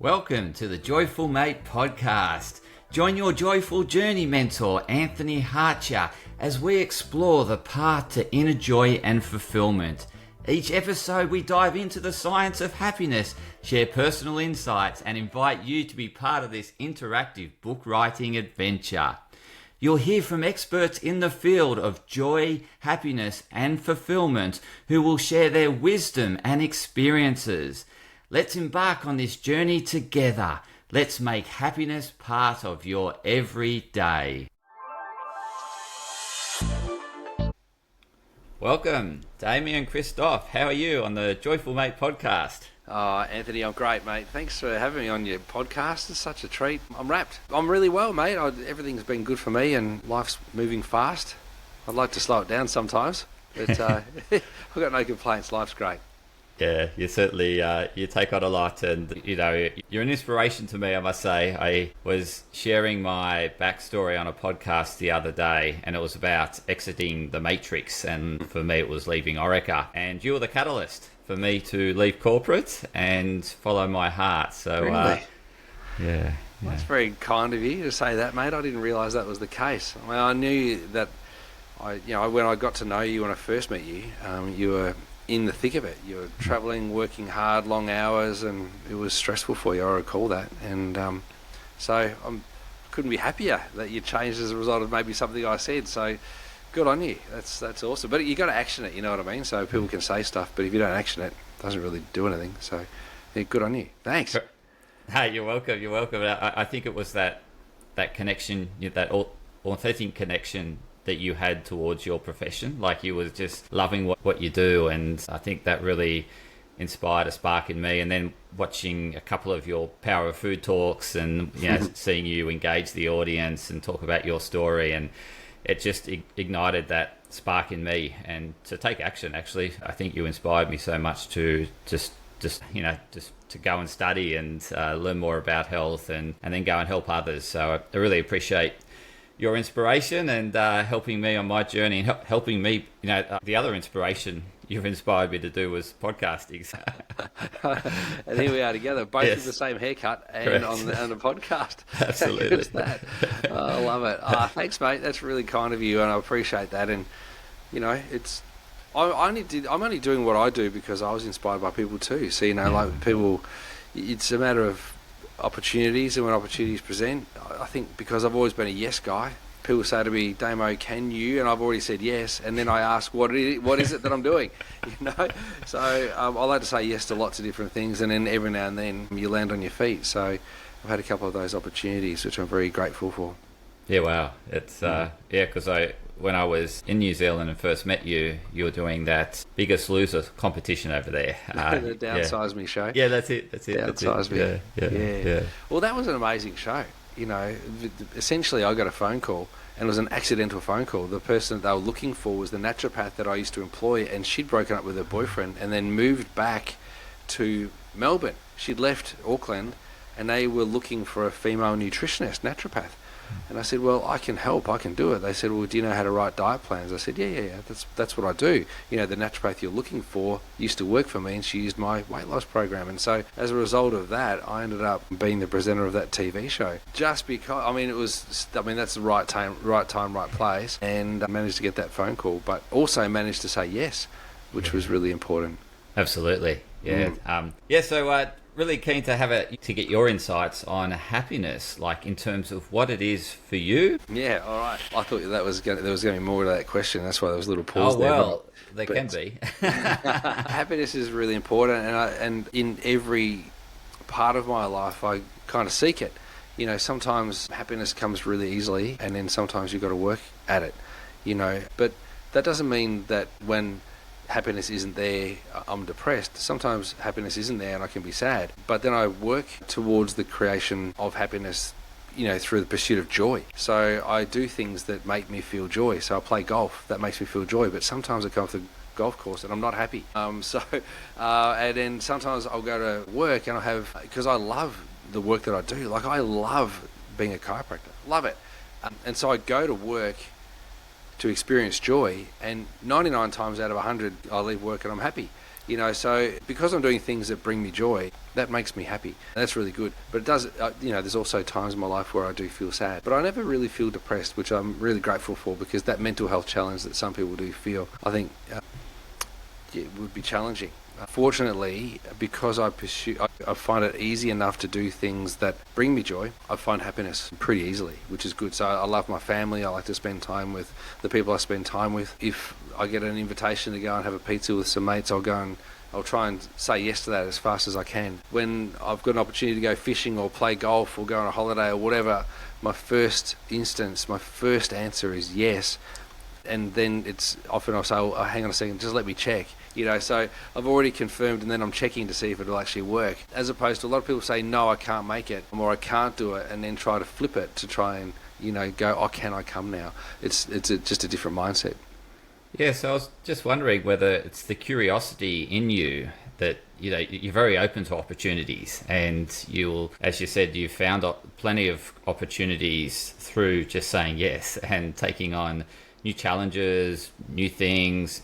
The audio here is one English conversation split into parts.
Welcome to the Joyful Mate podcast. Join your joyful journey mentor, Anthony Harcher, as we explore the path to inner joy and fulfillment. Each episode we dive into the science of happiness, share personal insights, and invite you to be part of this interactive book writing adventure. You'll hear from experts in the field of joy, happiness, and fulfillment who will share their wisdom and experiences. Let's embark on this journey together. Let's make happiness part of your everyday. Welcome, Damian Kristof. How are you on the Joyful Mate podcast? Oh, Anthony, I'm great, mate. Thanks for having me on your podcast. It's such a treat. I'm wrapped. I'm really well, mate. Everything's been good for me and life's moving fast. I'd like to slow it down sometimes, but I've got no complaints. Life's great. Yeah, you certainly, you take on a lot, and, you know, you're an inspiration to me, I must say. I was sharing my backstory on a podcast the other day, and it was about exiting the matrix, and for me it was leaving Orica, and you were the catalyst for me to leave corporate and follow my heart. So, really? Yeah. That's very kind of you to say that, mate. I didn't realise that was the case. I mean, I knew that, when I got to know you when I first met you, you were in the thick of it. You were travelling, working hard, long hours, and it was stressful for you. I recall that, and so I couldn't be happier that you changed as a result of maybe something I said. So good on you. That's awesome. But you got to action it. You know what I mean? So people can say stuff, but if you don't action it, it doesn't really do anything. So yeah, good on you. Thanks. Hey, you're welcome. You're welcome. I think it was that connection, that authentic connection that you had towards your profession. Like, you was just loving what you do, and I think that really inspired a spark in me. And then watching a couple of your Power of Food talks, and seeing you engage the audience and talk about your story, and it just ignited that spark in me, and to take action. Actually, I think you inspired me so much to just to go and study and learn more about health, and then go and help others. So I really appreciate your inspiration and helping me on my journey, and helping me. The other inspiration you've inspired me to do was podcasting. And here we are together, both Yes. with the same haircut and Correct. on the podcast. Absolutely. How good is that? I love it. Thanks, mate. That's really kind of you, and I appreciate that. And I'm only doing what I do because I was inspired by people too. So like people, it's a matter of opportunities, and when opportunities present, I think because I've always been a yes guy, people say to me, Damo, can you? And I've already said yes, and then I ask, what is it that I'm doing? So I like to say yes to lots of different things, and then every now and then you land on your feet. So I've had a couple of those opportunities, which I'm very grateful for. Yeah, wow. It's because when I was in New Zealand and first met you, you were doing that Biggest Loser competition over there. The Downsize Me show. Yeah, that's it. Downsize Me. Yeah. Well, that was an amazing show. Essentially I got a phone call, and it was an accidental phone call. The person that they were looking for was the naturopath that I used to employ, and she'd broken up with her boyfriend and then moved back to Melbourne. She'd left Auckland, and they were looking for a female nutritionist, naturopath. And I said, well, I can help, I can do it. They said, well, do you know how to write diet plans? I said, yeah, that's what I do. The naturopath you're looking for used to work for me, and she used my weight loss program. And so as a result of that, I ended up being the presenter of that TV show. Just because, that's the right time, right place, and I managed to get that phone call, but also managed to say yes, which was really important. Absolutely. Yeah. So really keen to to get your insights on happiness, like in terms of what it is for you. Yeah, all right. I thought there was going to be more to that question. That's why there was a little pause there. Oh, well, there can be. Happiness is really important, and in every part of my life, I kind of seek it. Sometimes happiness comes really easily, and then sometimes you've got to work at it. But that doesn't mean that when happiness isn't there, I'm depressed. Sometimes happiness isn't there and I can be sad. But then I work towards the creation of happiness, through the pursuit of joy. So I do things that make me feel joy. So I play golf, that makes me feel joy. But sometimes I come off the golf course and I'm not happy. And then sometimes I'll go to work and because I love the work that I do. Like, I love being a chiropractor. Love it. And so I go to work to experience joy, and 99 times out of 100 I leave work and I'm happy. You know, so because I'm doing things that bring me joy, that makes me happy. That's really good. But it does, you know, there's also times in my life where I do feel sad. But I never really feel depressed, which I'm really grateful for, because that mental health challenge that some people do feel, I think it would be challenging. Fortunately, because I find it easy enough to do things that bring me joy, I find happiness pretty easily, which is good. So I love my family. I like to spend time with the people I spend time with. If I get an invitation to go and have a pizza with some mates, I'll try and say yes to that as fast as I can. When I've got an opportunity to go fishing or play golf or go on a holiday or whatever, my first answer is yes. And then it's often I'll say, oh, hang on a second, just let me check. You know, so I've already confirmed, and then I'm checking to see if it'll actually work. As opposed to a lot of people say, no, I can't make it, or I can't do it, and then try to flip it to try and, you know, go, oh, can I come now? It's just a different mindset. Yeah, so I was just wondering whether it's the curiosity in you that, you know, you're very open to opportunities, and you'll, as you said, you've found plenty of opportunities through just saying yes and taking on new challenges, new things.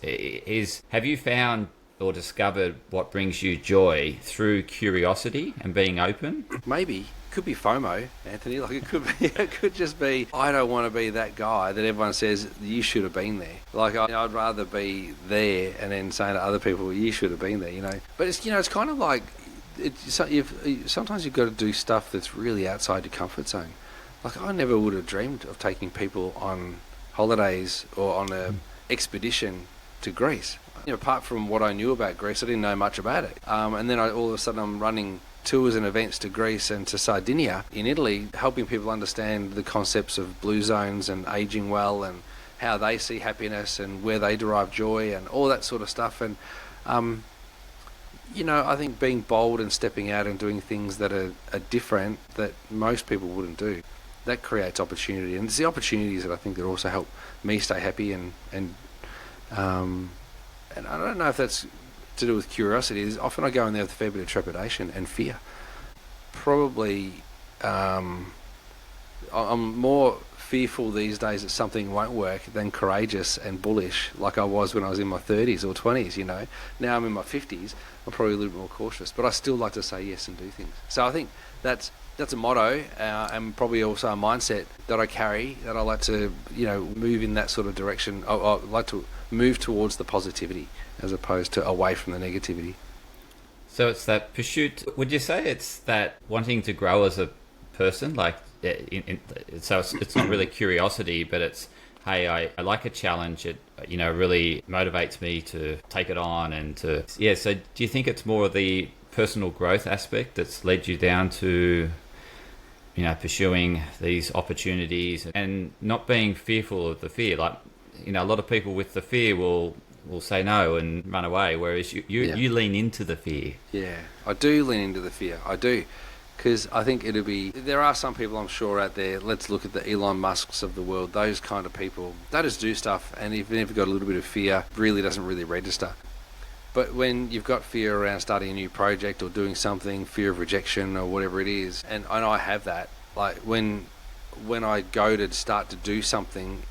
Have you found or discovered what brings you joy through curiosity and being open? Maybe. Could be FOMO, Anthony. Like it could just be, I don't want to be that guy that everyone says you should have been there. Like I'd rather be there and then saying to other people, you should have been there, you know. But it's, you know, it's kind of like sometimes you've got to do stuff that's really outside your comfort zone. Like I never would have dreamed of taking people on holidays or on an expedition to Greece. You know, apart from what I knew about Greece, I didn't know much about it. And then all of a sudden I'm running tours and events to Greece and to Sardinia in Italy, helping people understand the concepts of blue zones and aging well and how they see happiness and where they derive joy and all that sort of stuff. And, you know, I think being bold and stepping out and doing things that are different that most people wouldn't do, that creates opportunity. And it's the opportunities that I think that also help me stay happy and I don't know if that's to do with curiosity. Often I go in there with a fair bit of trepidation and fear. Probably I'm more fearful these days that something won't work than courageous and bullish like I was when I was in my 30s or 20s, you know. Now I'm in my 50s, I'm probably a little bit more cautious, but I still like to say yes and do things. So I think that's a motto and probably also a mindset that I carry, that I like to, you know, move in that sort of direction. I like to move towards the positivity as opposed to away from the negativity. So it's that pursuit. Would you say it's that wanting to grow as a person? Like, so it's not really curiosity, but it's, hey, I like a challenge. It, you know, really motivates me to take it on and to, yeah. So do you think it's more the personal growth aspect that's led you down to, you know, pursuing these opportunities and not being fearful of the fear? Like, you know, a lot of people with the fear will say no and run away, whereas you lean into the fear. Yeah, I do lean into the fear. I do, because I think there are some people I'm sure out there, let's look at the Elon Musks of the world, those kind of people, they just do stuff, and even if you've got a little bit of fear, really doesn't really register. But when you've got fear around starting a new project or doing something, fear of rejection or whatever it is, and I have that, like when I go to start to do something,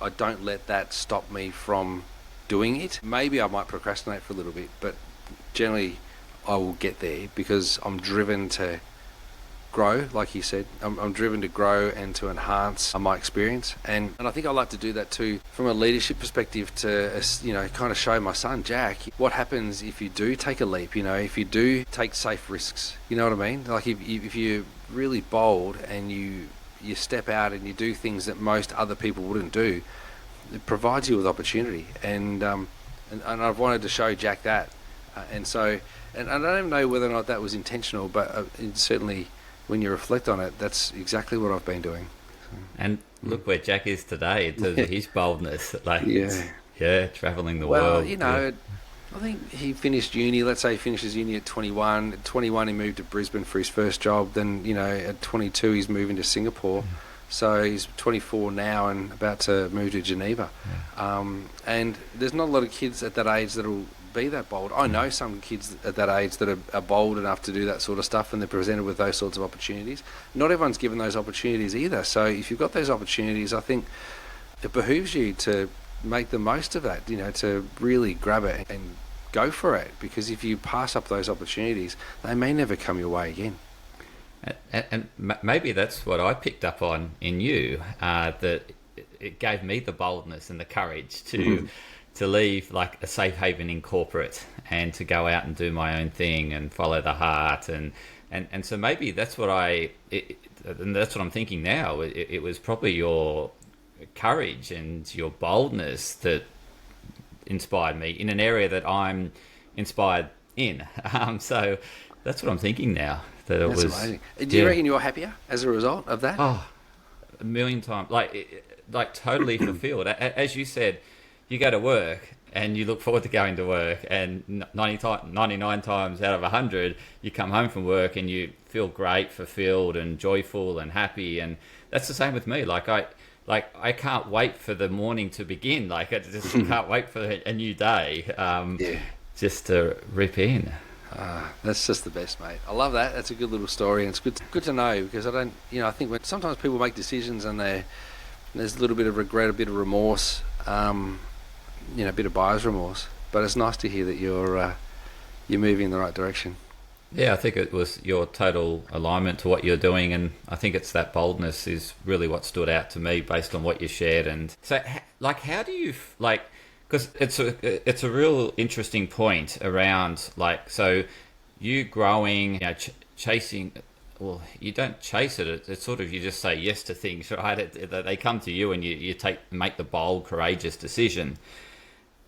I don't let that stop me from doing it. Maybe I might procrastinate for a little bit, but generally I will get there because I'm driven to grow, like you said. I'm driven to grow and to enhance my experience, and I think I like to do that too from a leadership perspective, to, you know, kind of show my son Jack what happens if you do take a leap, you know, if you do take safe risks, you know what I mean? Like if you're really bold and you step out and you do things that most other people wouldn't do, it provides you with opportunity, and I've wanted to show Jack that, and I don't even know whether or not that was intentional, but certainly when you reflect on it, that's exactly what I've been doing. And look where Jack is today in terms of his boldness, like traveling the world. Well, you know, I think he finished uni. Let's say he finishes uni at 21. At 21, he moved to Brisbane for his first job. Then, you know, at 22, he's moving to Singapore. So he's 24 now and about to move to Geneva. And there's not a lot of kids at that age that'll be that bold. I know some kids at that age that are bold enough to do that sort of stuff, and they're presented with those sorts of opportunities. Not everyone's given those opportunities either. So if you've got those opportunities, I think it behooves you to make the most of that, you know, to really grab it and go for it, because if you pass up those opportunities, they may never come your way again. And maybe that's what I picked up on in you, that it gave me the boldness and the courage to leave like a safe haven in corporate and to go out and do my own thing and follow the heart. And so maybe that's what and that's what I'm thinking now. It was probably your courage and your boldness that inspired me in an area that I'm inspired in. So that's what I'm thinking now. That's amazing. Do you reckon you're happier as a result of that? Oh, a million times. Like totally fulfilled. As you said, you go to work and you look forward to going to work, and 99 times out of 100, you come home from work and you feel great, fulfilled and joyful and happy. And that's the same with me. I can't wait for the morning to begin. Like I just can't wait for a new day. Just to rip in. That's just the best, mate. I love that. That's a good little story, and it's good to know, because I think when sometimes people make decisions and there's a little bit of regret, a bit of remorse, a bit of buyer's remorse. But it's nice to hear that you're moving in the right direction. Yeah, I think it was your total alignment to what you're doing, and I think it's that boldness is really what stood out to me based on what you shared. And so, how do you because it's a real interesting point around so you growing, chasing. Well, you don't chase it. It's sort of, you just say yes to things, right? They come to you and you make the bold, courageous decision.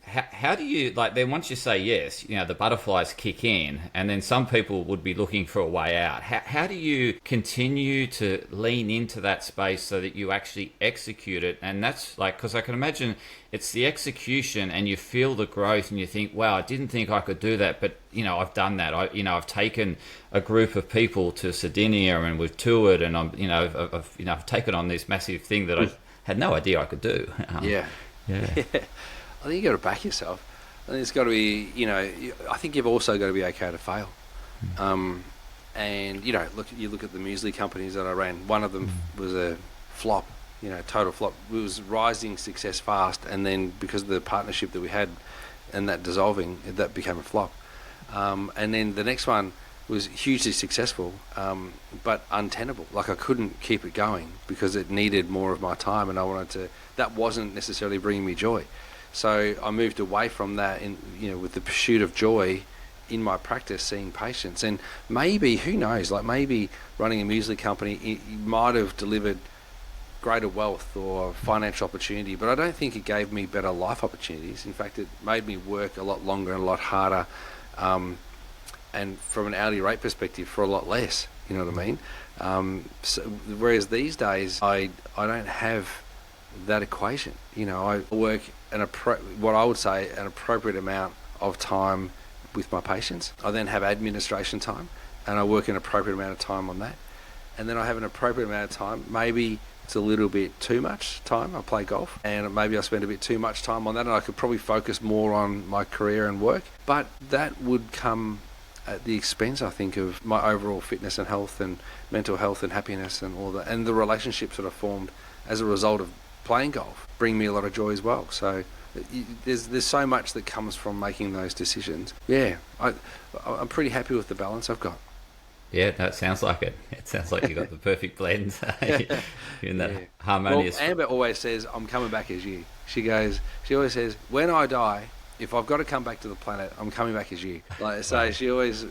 How do you, then once you say yes, the butterflies kick in, and then some people would be looking for a way out. How do you continue to lean into that space so that you actually execute it? And that's because I can imagine it's the execution, and you feel the growth and you think, wow, I didn't think I could do that, but I've done that. I've taken a group of people to Sardinia and we've toured, and I've taken on this massive thing that I had no idea I could do. Yeah. I think you got to back yourself. I think it's got to be, I think you've also got to be okay to fail. And you look at the muesli companies that I ran. One of them was a flop, total flop. It was rising success fast, and then because of the partnership that we had and that dissolving, that became a flop. And then the next one was hugely successful, but untenable. I couldn't keep it going because it needed more of my time, and that wasn't necessarily bringing me joy. So I moved away from that, with the pursuit of joy in my practice, seeing patients. And maybe, who knows, maybe running a muesli company, it might have delivered greater wealth or financial opportunity, but I don't think it gave me better life opportunities. In fact, it made me work a lot longer and a lot harder, and from an hourly rate perspective, for a lot less. You know what I mean? Whereas these days, I don't have that equation. I work what I would say an appropriate amount of time with my patients. I then have administration time, and I work an appropriate amount of time on that. And then I have an appropriate amount of time. Maybe it's a little bit too much time. I play golf, and maybe I spend a bit too much time on that, and I could probably focus more on my career and work. But that would come at the expense, I think, of my overall fitness and health and mental health and happiness and all that. And the relationships that I've formed as a result of playing golf bring me a lot of joy as well. So there's so much that comes from making those decisions. Yeah, I'm pretty happy with the balance I've got. Yeah, that sounds like it. It sounds like you got the perfect blend. You're in that harmonious. Well, Amber always says, "I'm coming back as you." She always says, "When I die, if I've got to come back to the planet, I'm coming back as you." So she always,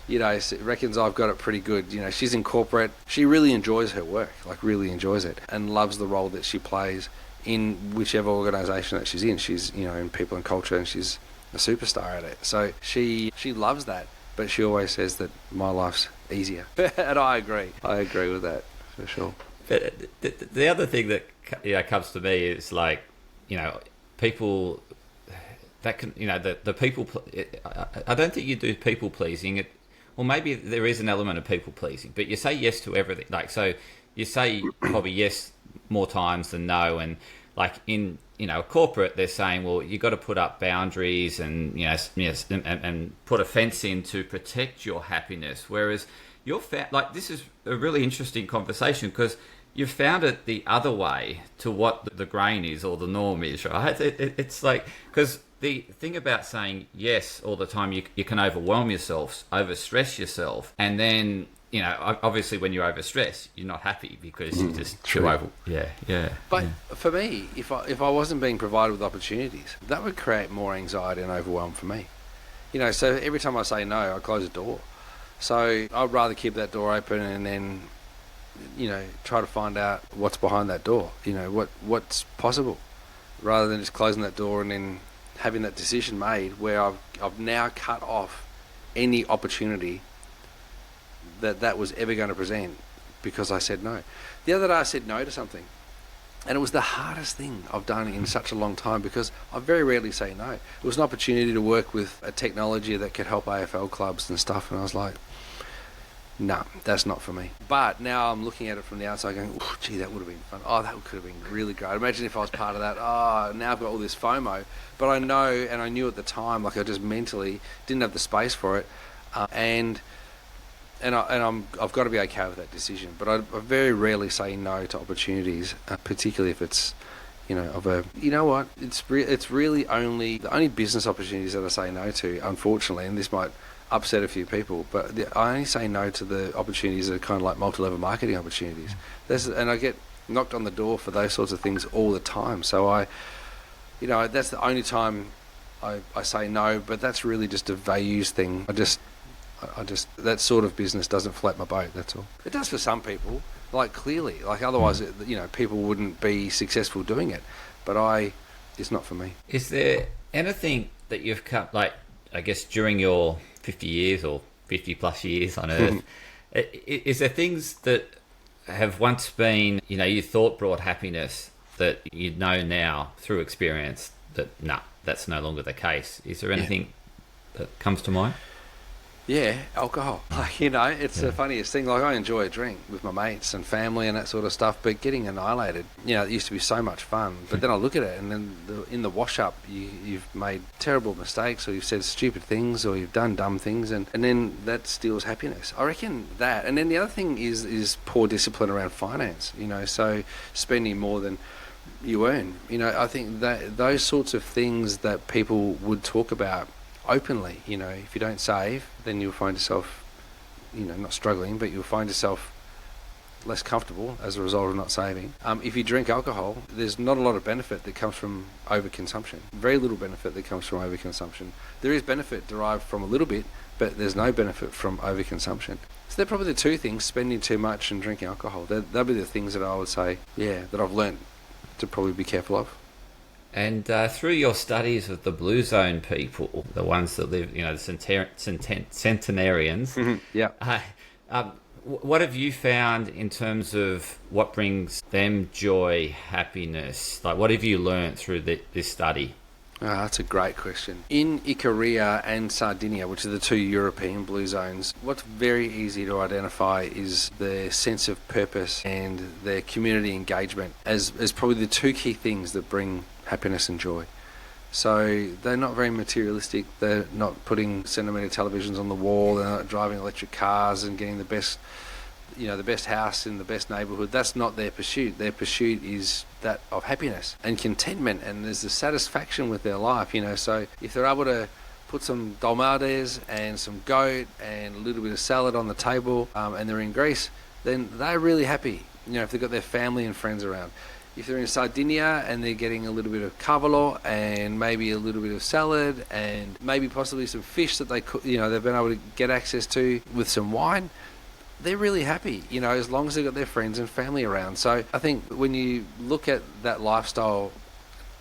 reckons I've got it pretty good. She's in corporate. She really enjoys her work, really enjoys it, and loves the role that she plays in whichever organisation that she's in. She's, in people and culture, and she's a superstar at it. So she loves that, but she always says that my life's easier. And I agree. I agree with that, for sure. But the other thing that comes to me is people that can, the people. I don't think you do people pleasing. Well, maybe there is an element of people pleasing, but you say yes to everything. So you say probably yes more times than no, and in corporate, they're saying, well, you got to put up boundaries and and put a fence in to protect your happiness. Whereas you're this is a really interesting conversation, because you've found it the other way to what the grain is or the norm is, right? It's because the thing about saying yes all the time, you can overwhelm yourself, overstress yourself, and then, you know, obviously when you're overstressed, you're not happy because you're just too over. Yeah. But for me, if I wasn't being provided with opportunities, that would create more anxiety and overwhelm for me. You know, so every time I say no, I close the door. So I'd rather keep that door open and then, you know, try to find out what's behind that door. You know, what's possible, rather than just closing that door and then having that decision made where I've now cut off any opportunity that was ever going to present because I said no. The other day I said no to something, and it was the hardest thing I've done in such a long time because I very rarely say no. It was an opportunity to work with a technology that could help AFL clubs and stuff, and I was like, no, that's not for me. But now I'm looking at it from the outside going, oh, gee, that would have been fun. Oh, that could have been really great. Imagine if I was part of that. Oh, now I've got all this FOMO. But I know, and I knew at the time, like I just mentally didn't have the space for it. And I've got to be okay with that decision. But I very rarely say no to opportunities, particularly if it's, you know what? It's really only the only business opportunities that I say no to, unfortunately, and this might upset a few people, but I only say no to the opportunities that are kind of like multi-level marketing opportunities. And I get knocked on the door for those sorts of things all the time. So that's the only time I say no, but that's really just a values thing. I just that sort of business doesn't float my boat, that's all. It does for some people, like clearly, like otherwise, people wouldn't be successful doing it, but it's not for me. Is there anything that you've come, like, I guess during your 50 years or 50 plus years on Earth, is there things that have once been, you thought brought happiness that you know now through experience that, that's no longer the case? Is there anything that comes to mind? Yeah, alcohol. Like, it's the funniest thing. Like, I enjoy a drink with my mates and family and that sort of stuff, but getting annihilated, it used to be so much fun. But then I look at it, and then in the wash-up, you've made terrible mistakes, or you've said stupid things, or you've done dumb things, and then that steals happiness. I reckon that. And then the other thing is poor discipline around finance, so spending more than you earn. I think that those sorts of things that people would talk about openly, if you don't save, then you'll find yourself, not struggling, but you'll find yourself less comfortable as a result of not saving. If you drink alcohol, there's not a lot of benefit that comes from overconsumption. Very little benefit that comes from overconsumption. There is benefit derived from a little bit, but there's no benefit from overconsumption. So they're probably the two things: spending too much and drinking alcohol. They'll be the things that I would say, that I've learnt to probably be careful of. And through your studies of the Blue Zone people, the ones that live, the centenarians, what have you found in terms of what brings them joy, happiness? Like, what have you learned through this study? That's a great question. In Icaria and Sardinia, which are the two European blue zones, what's very easy to identify is their sense of purpose and their community engagement as probably the two key things that bring happiness and joy. So they're not very materialistic. They're not putting centimetre televisions on the wall. They're not driving electric cars and getting the best house in the best neighbourhood. That's not their pursuit. Their pursuit is that of happiness and contentment, and there's the satisfaction with their life. So if they're able to put some dolmades and some goat and a little bit of salad on the table, and they're in Greece, then they're really happy. If they've got their family and friends around. If they're in Sardinia and they're getting a little bit of cavolo and maybe a little bit of salad and maybe possibly some fish that they've been able to get access to with some wine, they're really happy, as long as they've got their friends and family around. So I think when you look at that lifestyle,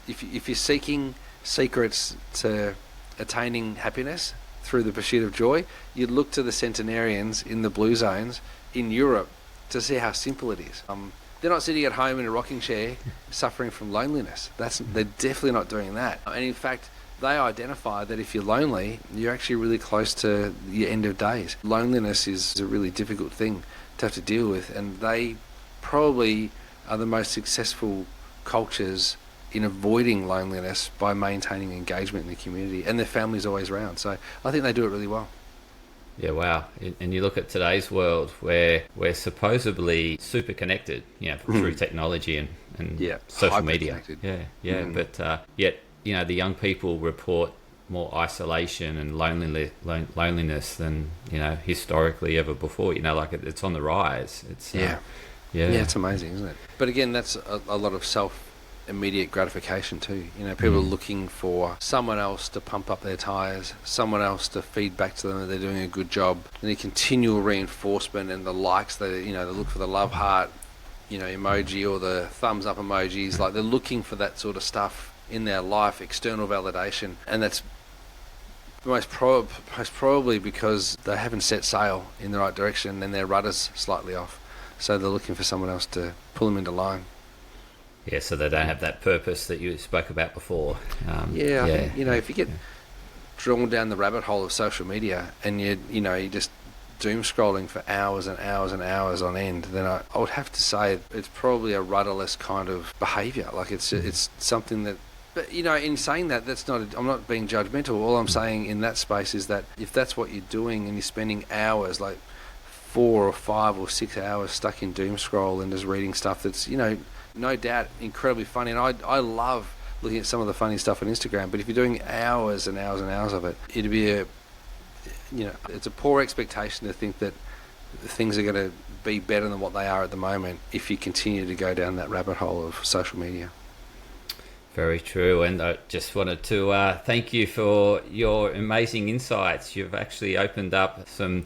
if you're seeking secrets to attaining happiness through the pursuit of joy, you'd look to the centenarians in the blue zones in Europe to see how simple it is. They're not sitting at home in a rocking chair suffering from loneliness. They're definitely not doing that. And in fact, they identify that if you're lonely, you're actually really close to your end of days. Loneliness is a really difficult thing to have to deal with, and they probably are the most successful cultures in avoiding loneliness by maintaining engagement in the community, and their family's always around. So I think they do it really well. Yeah, wow. And you look at today's world where we're supposedly super connected, through technology and social media. Mm-hmm. But yet the young people report more isolation and loneliness than historically ever before. Like it's on the rise. It's yeah, it's amazing, isn't it? But again, that's a lot of immediate gratification too. People are looking for someone else to pump up their tires, someone else to feed back to them that they're doing a good job, and the continual reinforcement and the likes. They look for the love heart, emoji, or the thumbs up emojis. Like, they're looking for that sort of stuff in their life, external validation, and that's most probably because they haven't set sail in the right direction and their rudder's slightly off. So they're looking for someone else to pull them into line. Yeah, so they don't have that purpose that you spoke about before. I think, if you get drawn down the rabbit hole of social media and you're just doom scrolling for hours and hours and hours on end, then I would have to say it's probably a rudderless kind of behaviour. Like, it's something that. But, in saying that, I'm not being judgmental. All I'm saying in that space is that if that's what you're doing and you're spending hours, like 4 or 5 or 6 hours stuck in doom scroll and just reading stuff that's, no doubt incredibly funny. And I love looking at some of the funny stuff on Instagram. But if you're doing hours and hours and hours of it, it'd be it's a poor expectation to think that things are going to be better than what they are at the moment if you continue to go down that rabbit hole of social media. Very true, and I just wanted to thank you for your amazing insights. You've actually opened up some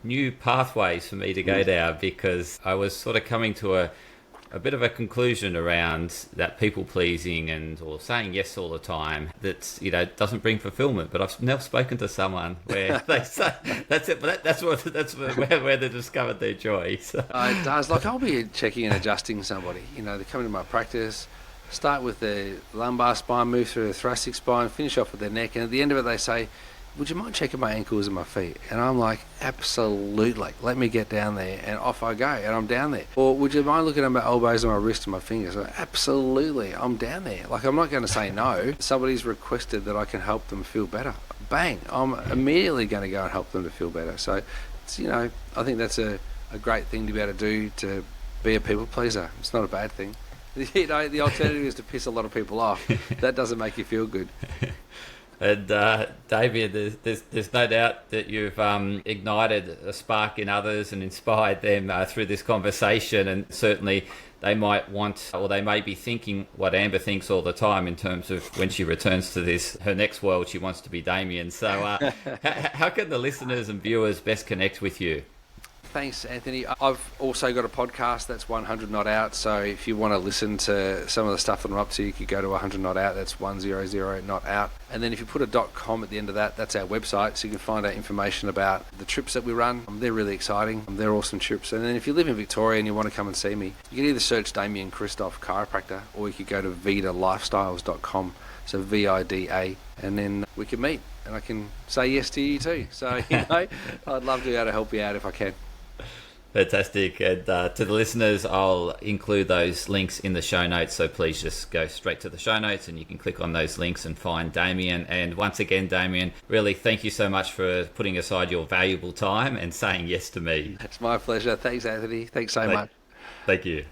new pathways for me to go down, because I was sort of coming to a bit of a conclusion around that people pleasing or saying yes all the time that doesn't bring fulfillment. But I've now spoken to someone where they say that's it, but that's where they discovered their joy. So. It does. Like, I'll be checking and adjusting somebody. They come into my practice. Start with their lumbar spine, move through the thoracic spine, finish off with their neck, and at the end of it they say, would you mind checking my ankles and my feet? And I'm like, absolutely, let me get down there, and off I go, and I'm down there. Or would you mind looking at my elbows and my wrists and my fingers? Like, absolutely, I'm down there. Like, I'm not going to say no. Somebody's requested that I can help them feel better. Bang, I'm immediately going to go and help them to feel better. So, it's, I think that's a great thing to be able to do, to be a people pleaser. It's not a bad thing. The alternative is to piss a lot of people off. That doesn't make you feel good. And Damien, there's no doubt that you've ignited a spark in others and inspired them through this conversation. And certainly they might want, or they may be thinking what Amber thinks all the time in terms of when she returns to her next world, she wants to be Damien. So how can the listeners and viewers best connect with you? Thanks, Anthony. I've also got a podcast that's 100 Not Out, so if you want to listen to some of the stuff that I'm up to, you could go to 100 Not Out. That's 100 Not Out. And then if you put a .com at the end of that, that's our website, so you can find out information about the trips that we run. They're really exciting. They're awesome trips. And then if you live in Victoria and you want to come and see me, you can either search Damian Kristof Chiropractor, or you could go to vidalifestyles.com, so VIDA, and then we can meet and I can say yes to you too. So, I'd love to be able to help you out if I can. Fantastic. And to the listeners, I'll include those links in the show notes, so please just go straight to the show notes and you can click on those links and find Damien. And once again, Damien, really thank you so much for putting aside your valuable time and saying yes to me. It's my pleasure. Thanks, Anthony. Thanks so much. Thank you.